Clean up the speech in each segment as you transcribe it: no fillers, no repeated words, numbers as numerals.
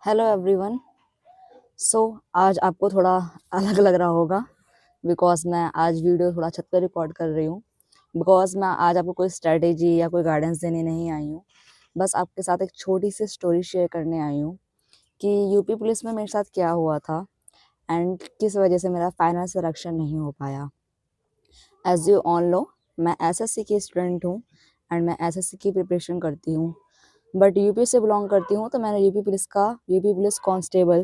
Hello everyone. सो आज आपको थोड़ा अलग लग रहा होगा बिकॉज मैं आज वीडियो थोड़ा छत पर रिकॉर्ड कर रही हूँ। बिकॉज मैं आज आपको कोई स्ट्रेटेजी या कोई गाइडेंस देने नहीं आई हूँ। बस आपके साथ एक छोटी सी स्टोरी शेयर करने आई हूँ कि यूपी पुलिस में मेरे साथ क्या हुआ था एंड किस वजह से मेरा फाइनल सिलेक्शन नहीं हो पाया। एज यू ऑल नो, मैं एसएससी की स्टूडेंट हूँ एंड मैं एसएससी की प्रिपरेशन करती हूँ। बट यूपी से बिलोंग करती हूँ, तो मैंने यूपी पुलिस कांस्टेबल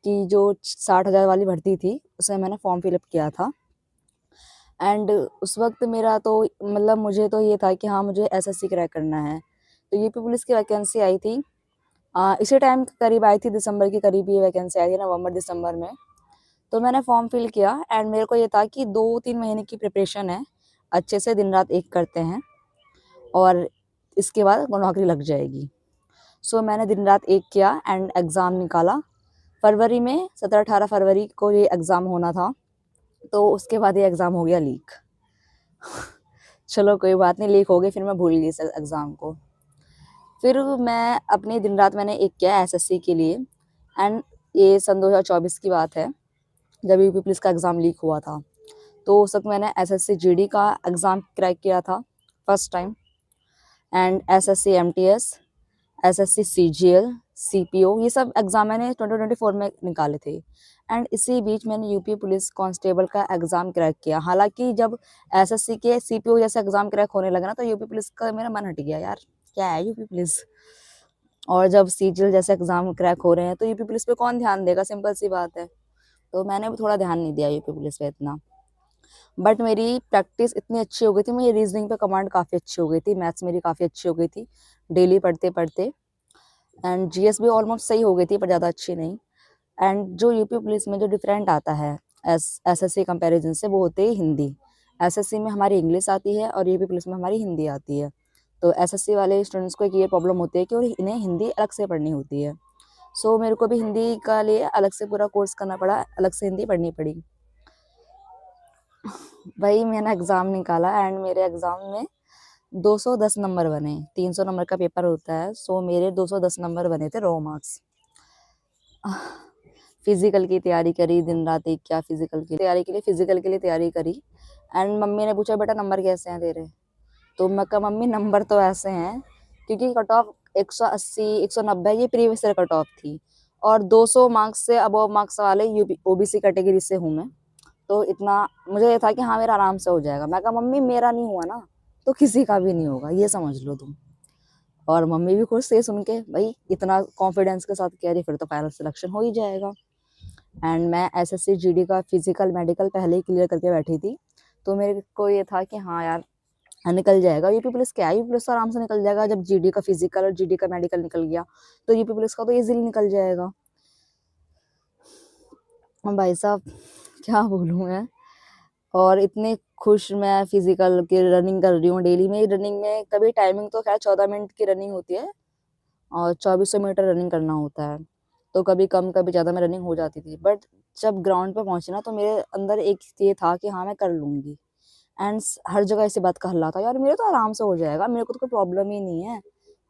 की जो 60,000 वाली भर्ती थी उसमें मैंने फॉर्म फिलअप किया था। एंड उस वक्त मेरा तो मतलब मुझे तो ये था कि हाँ, मुझे एसएससी क्रैक करना है। तो यूपी पुलिस की वैकेंसी आई थी, इसी टाइम करीब आई थी, दिसंबर के करीब ये वैकेंसी आई थी, नवंबर दिसंबर में। तो मैंने फॉर्म फिल किया एंड मेरे को ये था कि 2-3 महीने की प्रिपरेशन है, अच्छे से दिन रात एक करते हैं और इसके बाद नौकरी लग जाएगी। सो मैंने दिन रात एक किया एंड एग्ज़ाम निकाला। फरवरी में 17-18 फरवरी को ये एग्ज़ाम होना था। तो उसके बाद ये एग्ज़ाम हो गया लीक। चलो कोई बात नहीं, लीक हो गई, फिर मैं भूल गई इस एग्ज़ाम को। फिर मैं अपने दिन रात मैंने एक किया एसएससी के लिए एंड ये सन 2024 की बात है जब यूपी पुलिस का एग्ज़ाम लीक हुआ था। तो उस वक्त मैंने एसएससी जीडी का एग्ज़ाम क्रैक किया था first time and SSC MTS, SSC CGL, CPO, ये सब एग्ज़ाम मैंने 2024 में निकाले थे। एंड इसी बीच मैंने यूपी पुलिस कांस्टेबल का एग्ज़ाम क्रैक किया। हालांकि जब एसएससी के सीपीओ जैसे एग्ज़ाम क्रैक होने लगा ना, तो यूपी पुलिस का मेरा मन हट गया, यार क्या है यूपी पुलिस। और जब सीजीएल जैसे एग्ज़ाम क्रैक हो रहे हैं तो यूपी पुलिस पे कौन ध्यान देगा, सिंपल सी बात है। तो मैंने भी थोड़ा ध्यान नहीं दिया यूपी पुलिस पे इतना। बट मेरी प्रैक्टिस इतनी अच्छी हो गई थी, मेरी रीजनिंग पे कमांड काफ़ी अच्छी हो गई थी, मैथ्स मेरी काफ़ी अच्छी हो गई थी डेली पढ़ते पढ़ते। एंड जीएस भी ऑलमोस्ट सही हो गई थी पर ज़्यादा अच्छी नहीं। एंड जो यूपी पुलिस में जो डिफरेंट आता है एसएससी कंपैरिजन से, वो होते ही हिंदी। एसएससी में हमारी इंग्लिश आती है और यूपी पुलिस में हमारी हिंदी आती है। तो एसएससी वाले स्टूडेंट्स को एक ये प्रॉब्लम होती है कि इन्हें हिंदी अलग से पढ़नी होती है। सो मेरे को भी हिंदी का लिए अलग से पूरा कोर्स करना पड़ा, अलग से हिंदी पढ़नी पड़ी। भाई मैंने एग्ज़ाम निकाला एंड मेरे एग्ज़ाम में 210 नंबर बने। 300 नंबर का पेपर होता है, सो मेरे 210 नंबर बने थे, रो मार्क्स। फिजिकल की तैयारी करी, दिन रात एक क्या फिजिकल की तैयारी के लिए, फिजिकल के लिए तैयारी करी। एंड मम्मी ने पूछा बेटा नंबर कैसे हैं तेरे। तो मैं कहा मम्मी नंबर तो ऐसे हैं, क्योंकि कट ऑफ 180 190 ये प्रीवियस ईयर कट ऑफ थी और 200 मार्क्स से अबव मार्क्स वाले यूपी ओबीसी कैटेगरी से हूँ मैं। तो इतना मुझे ये था कि हाँ मेरा आराम से हो जाएगा। मैं कहा मम्मी मेरा नहीं हुआ ना तो किसी का भी नहीं होगा, ये समझ लो तुम। और मम्मी भी खुश थे सुन के, भाई इतना कॉन्फिडेंस के साथ कह रही, फिर तो फाइनल सिलेक्शन हो ही जाएगा। एंड मैं एसएससी जीडी का फिजिकल मेडिकल पहले ही क्लियर करके बैठी थी। तो मेरे को ये था कि हाँ यार, निकल जाएगा। यूपी पुलिस क्या है, यूपी पुलिस तो आराम से निकल जाएगा। जब जीडी का फिजिकल और जीडी का मेडिकल निकल गया तो यूपी पुलिस का तो इजीली निकल जाएगा। भाई साहब क्या बोलूँ मैं। और इतने खुश मैं फिजिकल की रनिंग कर रही हूँ डेली में। रनिंग में कभी टाइमिंग तो खैर 14 मिनट की रनिंग होती है और 2400 मीटर रनिंग करना होता है। तो कभी कम कभी ज़्यादा में रनिंग हो जाती थी। बट जब ग्राउंड पे पहुंची ना, तो मेरे अंदर एक ये था कि हाँ मैं कर लूंगी। एंड हर जगह इसी बात का हल्ला था, यार मेरे तो आराम से हो जाएगा, मेरे को तो कोई प्रॉब्लम ही नहीं है,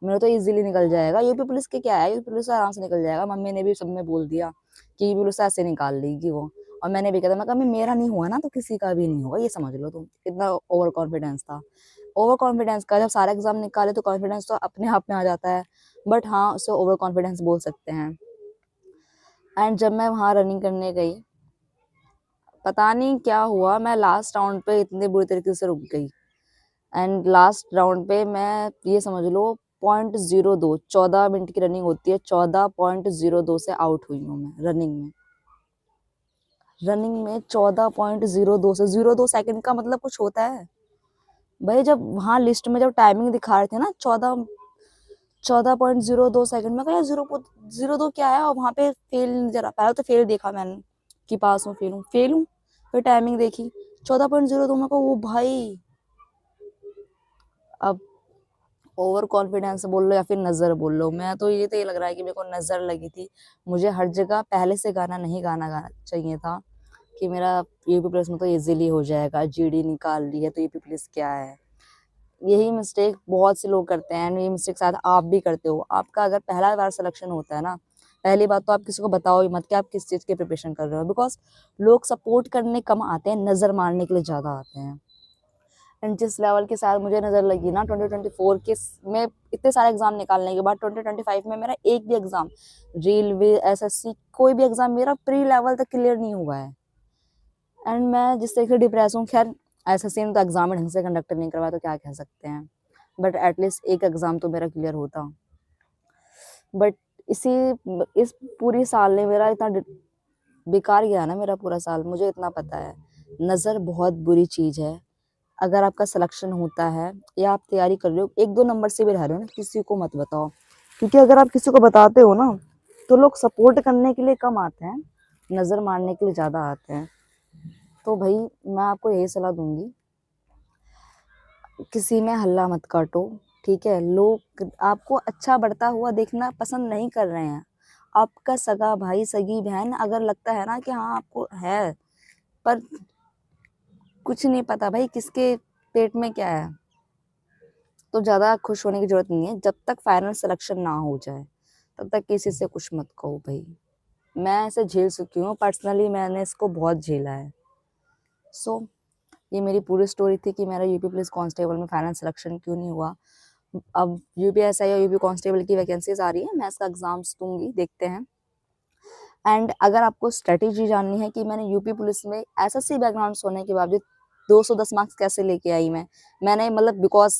मेरे तो इजीली निकल जाएगा। यूपी पुलिस के क्या है, यूपी पुलिस से आराम से निकल जाएगा। मम्मी ने भी सब में बोल दिया कि यूपी पुलिस से ऐसे निकाल लेगी वो। और मैंने भी कहा था, मैं कहा मेरा नहीं हुआ ना तो किसी का भी नहीं होगा, ये समझ लो तुम। इतना ओवर कॉन्फिडेंस था। ओवर कॉन्फिडेंस का जब सारा एग्जाम निकाले तो कॉन्फिडेंस तो अपने आप में आ जाता है, बट हाँ उसे ओवर कॉन्फिडेंस बोल सकते हैं। एंड जब मैं वहाँ रनिंग करने गई, पता नहीं क्या हुआ, मैं लास्ट राउंड पे इतने बुरी तरीके से रुक गई। एंड लास्ट राउंड पे मैं ये समझ लो 0.02, 14 मिनट की रनिंग होती है, 14.02 से आउट हुई हूँ मैं रनिंग में। रनिंग में 14.02 से 02 सेकंड का मतलब कुछ होता है भाई। जब वहाँ लिस्ट में जब टाइमिंग दिखा रहे थे ना 14.02 सेकंड में, कहा 0.02 क्या है। और वहाँ पे फेल, जरा पहले तो फेल देखा मैंने कि पास हूँ फेल हूँ। फिर टाइमिंग देखी 14.02 में को, वो भाई। अब ओवर कॉन्फिडेंस बोल लो या फिर नजर बोल लो, मैं तो ये लग रहा है कि मेरे को नजर लगी थी। मुझे हर जगह पहले से गाना नहीं गाना चाहिए था कि मेरा यूपी पुलिस में तो इजीली हो जाएगा, जीडी निकाल ली है तो यूपी पुलिस क्या है। यही मिस्टेक बहुत से लोग करते हैं एंड ये मिस्टेक शायद आप भी करते हो। आपका अगर पहला बार सिलेक्शन होता है ना, पहली बात तो आप किसी को बताओ ही मत कि आप किस चीज़ की प्रिपरेशन कर रहे हो, बिकॉज़ लोग सपोर्ट करने कम आते हैं, नज़र मारने के लिए ज़्यादा आते हैं। एंड जिस लेवल के साथ मुझे नज़र लगी ना 2024 के में इतने सारे एग्जाम निकालने के बाद 2025 में मेरा एक भी एग्जाम, रेलवे, एसएससी, कोई भी एग्जाम मेरा प्री लेवल तक क्लियर नहीं हुआ है। एंड मैं जिस तरीके से डिप्रेस हूँ, खैर एसएससी ने तो एग्जाम ढंग से कंडक्ट नहीं करवाया तो क्या कह सकते हैं, बट एटलीस्ट एक एग्जाम तो मेरा क्लियर होता। बट इसी इस पूरी साल ने मेरा इतना बेकार गया ना, मेरा पूरा साल, मुझे इतना पता है। नज़र बहुत बुरी चीज़ है। अगर आपका सिलेक्शन होता है या आप तैयारी कर रहे हो, 1-2 नंबर से भी रह रहे हो ना, किसी को मत बताओ, क्योंकि अगर आप किसी को बताते हो ना तो लोग सपोर्ट करने के लिए कम आते हैं, नज़र मारने के लिए ज़्यादा आते हैं। तो भाई मैं आपको यही सलाह दूंगी, किसी में हल्ला मत काटो, ठीक है? लोग आपको अच्छा बढ़ता हुआ देखना पसंद नहीं कर रहे हैं। आपका सगा भाई, सगी बहन अगर लगता है ना कि हाँ आपको है, पर कुछ नहीं पता भाई किसके पेट में क्या है, तो ज़्यादा खुश होने की ज़रूरत नहीं है। जब तक फाइनल सिलेक्शन ना हो जाए तब तक किसी से कुछ मत कहो भाई। मैं ऐसे झेल चुकी हूँ, पर्सनली मैंने इसको बहुत झेला है। सो ये मेरी पूरी स्टोरी थी कि मेरा यूपी पुलिस कांस्टेबल में फाइनल सिलेक्शन क्यों नहीं हुआ। अब यूपीएसआई या यूपी कांस्टेबल की वैकेंसीज आ रही है, मैं इसका एग्जाम्स दूंगी, देखते हैं। एंड अगर आपको स्ट्रेटेजी जाननी है कि मैंने यूपी पुलिस में एसएससी बैकग्राउंड होने के बावजूद 210 मार्क्स कैसे लेके आई, मैंने मतलब बिकॉज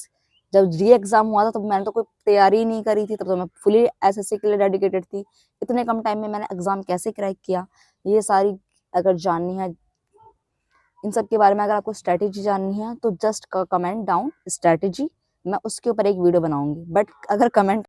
जब री एग्जाम हुआ था तब मैंने तो कोई तैयारी नहीं करी थी, तब तो मैं फुली एसएससी के लिए डेडिकेटेड थी। इतने कम टाइम में मैंने एग्जाम कैसे क्रैक किया, ये सारी अगर जाननी है, इन सब के बारे में अगर आपको स्ट्रेटेजी जाननी है तो जस्ट कमेंट डाउन स्ट्रेटेजी, मैं उसके ऊपर एक वीडियो बनाऊंगी। बट अगर कमेंट